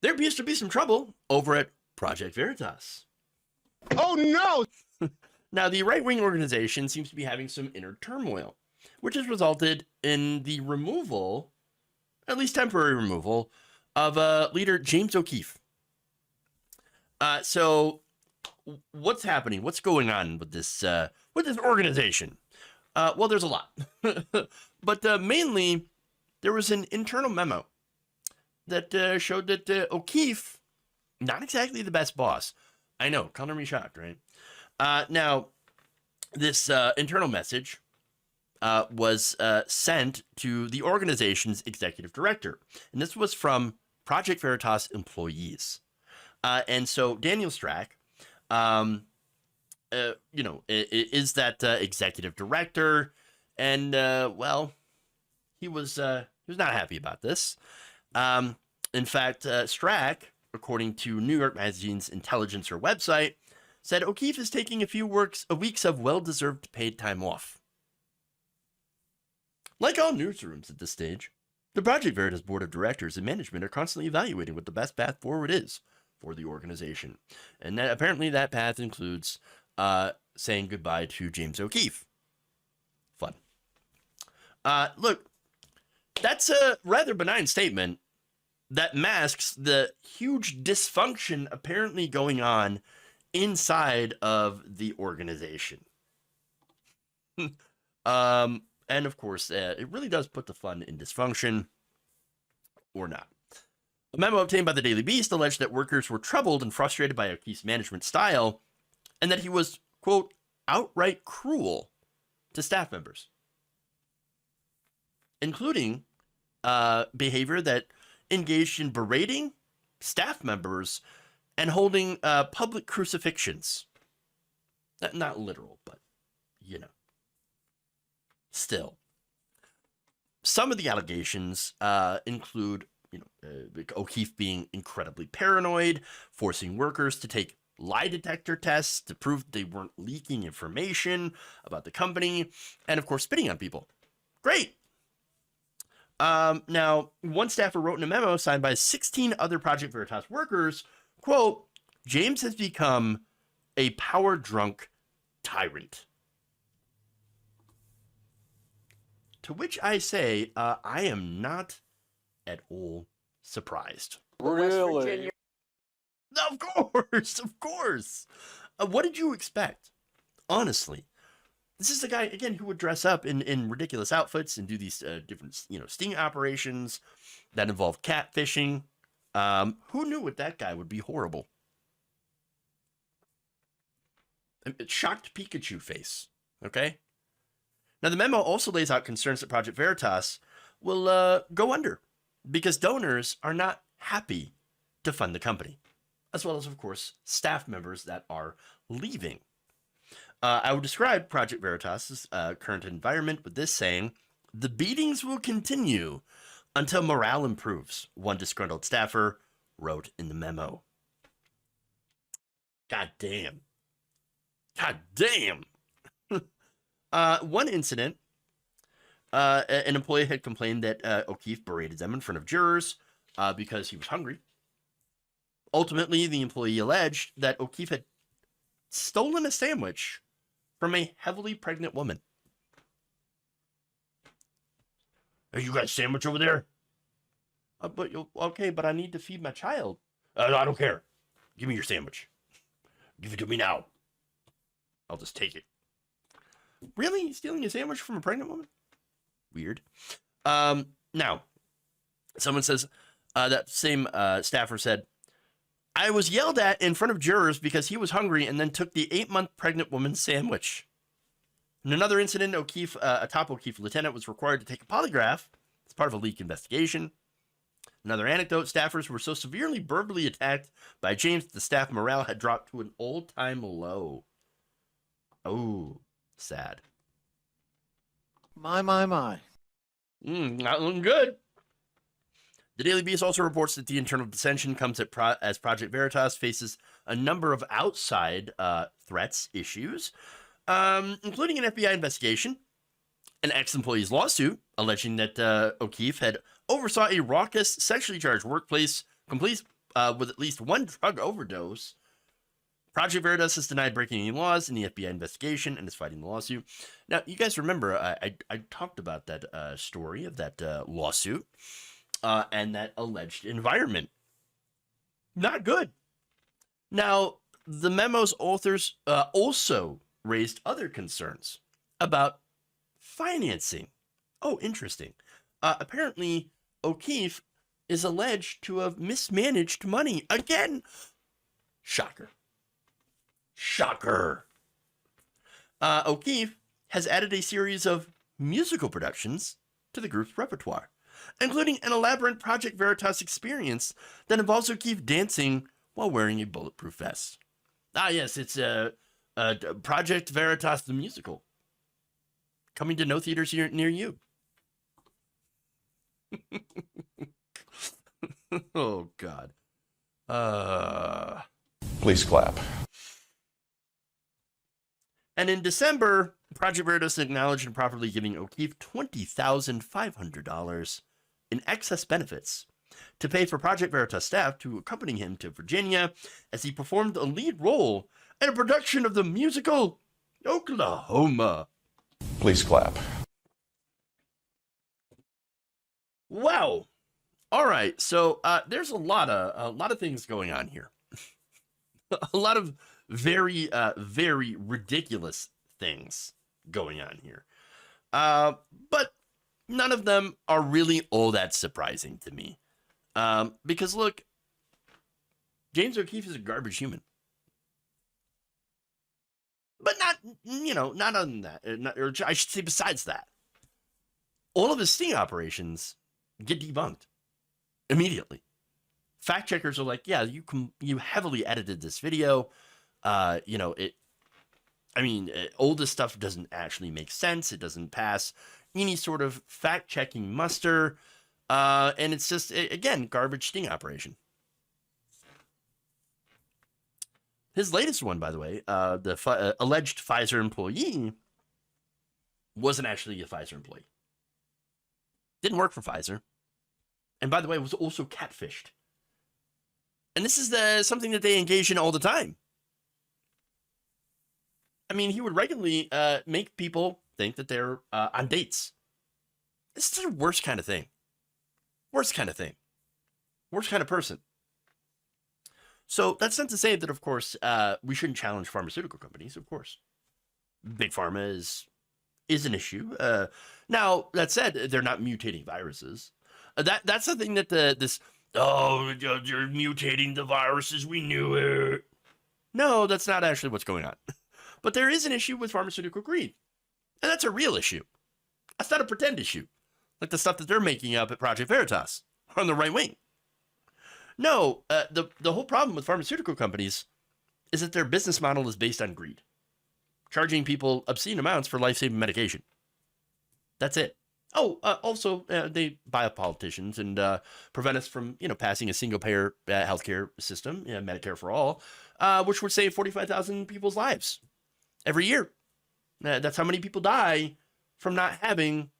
there appears to be some trouble over at Project Veritas. Oh no! Now, the right-wing organization seems to be having some inner turmoil, which has resulted in the removal, at least temporary removal, of leader James O'Keefe. So what's happening? What's going on with this organization? Well, there's a lot, but mainly there was an internal memo that showed that O'Keefe, not exactly the best boss. I know, color me shocked, right? Now, this internal message was sent to the organization's executive director, and this was from Project Veritas employees. And so Daniel Strack, is that executive director, and well, he was not happy about this. In fact, Strack, according to New York Magazine's Intelligencer website, said O'Keefe is taking a few weeks of well-deserved paid time off. Like all newsrooms at this stage, the Project Veritas board of directors and management are constantly evaluating what the best path forward is for the organization. And that apparently that path includes saying goodbye to James O'Keefe. Fun. Look, that's a rather benign statement that masks the huge dysfunction apparently going on inside of the organization. And of course, it really does put the fun in dysfunction, or not. A memo obtained by the Daily Beast alleged that workers were troubled and frustrated by O'Keefe's management style, and that he was, quote, outright cruel to staff members, including behavior that engaged in berating staff members and holding public crucifixions. Not literal, but, you know. Still, some of the allegations include, O'Keefe being incredibly paranoid, forcing workers to take lie detector tests to prove they weren't leaking information about the company, and of course, spitting on people. Great. Now, one staffer wrote in a memo signed by 16 other Project Veritas workers, quote, James has become a power-drunk tyrant. To which I say, I am not at all surprised. Really? Of course, of course. What did you expect? Honestly, this is the guy, again, who would dress up in ridiculous outfits and do these different, sting operations that involve catfishing. Who knew with that guy would be horrible? Shocked Pikachu face, okay? Now, the memo also lays out concerns that Project Veritas will go under because donors are not happy to fund the company, as well as, of course, staff members that are leaving. I would describe Project Veritas' current environment with this saying, the beatings will continue until morale improves, one disgruntled staffer wrote in the memo. God damn. God damn. One incident, an employee had complained that O'Keefe berated them in front of jurors because he was hungry. Ultimately, the employee alleged that O'Keefe had stolen a sandwich from a heavily pregnant woman. Hey, you got a sandwich over there? Okay, but I need to feed my child. No, I don't care. Give me your sandwich. Give it to me now. I'll just take it. Really? Stealing a sandwich from a pregnant woman? Weird. Now, someone says, that same staffer said, I was yelled at in front of jurors because he was hungry and then took the 8-month pregnant woman's sandwich. In another incident, O'Keefe, a top O'Keefe lieutenant, was required to take a polygraph as part of a leak investigation. Another anecdote, staffers were so severely verbally attacked by James that the staff morale had dropped to an all-time low. Oh, sad. My. Not looking good. The Daily Beast also reports that the internal dissension comes as Project Veritas faces a number of outside threats issues, including an FBI investigation, an ex-employee's lawsuit alleging that O'Keefe had oversaw a raucous, sexually charged workplace with at least one drug overdose. Project Veritas has denied breaking any laws in the FBI investigation and is fighting the lawsuit. Now, you guys remember I talked about that story of that lawsuit and that alleged environment. Not good. Now, the memo's authors also raised other concerns about financing. Oh, interesting. Apparently, O'Keefe is alleged to have mismanaged money again. Shocker. Shocker. O'Keefe has added a series of musical productions to the group's repertoire, including an elaborate Project Veritas experience that involves O'Keefe dancing while wearing a bulletproof vest. Ah, yes, it's Project Veritas the musical, coming to no theaters near you. Oh, God. Please clap. And in December, Project Veritas acknowledged improperly giving O'Keefe $20,500 in excess benefits to pay for Project Veritas staff to accompany him to Virginia as he performed a lead role in a production of the musical Oklahoma. Please clap. Wow. All right. So there's a lot of things going on here. A lot of very ridiculous things going on here. But none of them are really all that surprising to me. Because look, James O'Keefe is a garbage human. But not on that, or I should say besides that. All of his sting operations get debunked immediately. Fact checkers are like, yeah, you heavily edited this video. All this stuff doesn't actually make sense. It doesn't pass any sort of fact checking muster. And it's just, again, garbage sting operation. His latest one, by the way, the alleged Pfizer employee wasn't actually a Pfizer employee. Didn't work for Pfizer. And by the way, was also catfished. And this is something that they engage in all the time. I mean, he would regularly make people think that they're on dates. This is the worst kind of thing. Worst kind of thing. Worst kind of person. So that's not to say that, of course, we shouldn't challenge pharmaceutical companies, of course. Big pharma is an issue. Now, that said, they're not mutating viruses. That's the thing that you're mutating the viruses, we knew it. No, that's not actually what's going on. But there is an issue with pharmaceutical greed. And that's a real issue. That's not a pretend issue. Like the stuff that they're making up at Project Veritas on the right wing. No, the whole problem with pharmaceutical companies is that their business model is based on greed. Charging people obscene amounts for life-saving medication. That's it. Oh, also, they buy up politicians and prevent us from, passing a single-payer healthcare system, Medicare for all, which would save 45,000 people's lives every year. That's how many people die from not having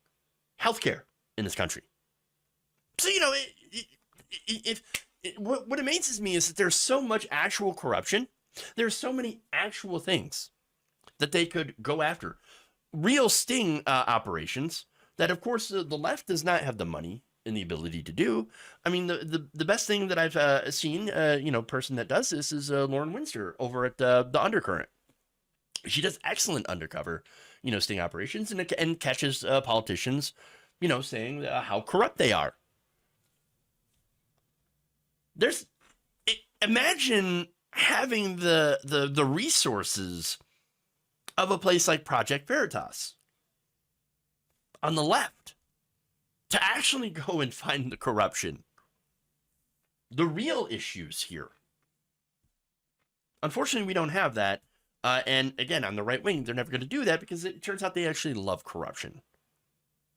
healthcare in this country. So, what amazes me is that there's so much actual corruption. There's so many actual things that they could go after. Real sting operations that, of course, the left does not have the money and the ability to do. I mean, the best thing that I've seen, person that does this is Lauren Winster over at the Undercurrent. She does excellent undercover, sting operations and catches politicians, saying how corrupt they are. Imagine having the resources of a place like Project Veritas on the left to actually go and find the corruption, the real issues here. Unfortunately, we don't have that. And again, on the right wing, they're never going to do that because it turns out they actually love corruption.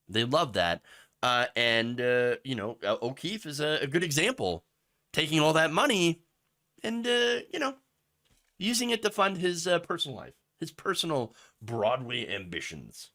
They love that. O'Keefe is a good example, taking all that money and, using it to fund his personal life, his personal Broadway ambitions.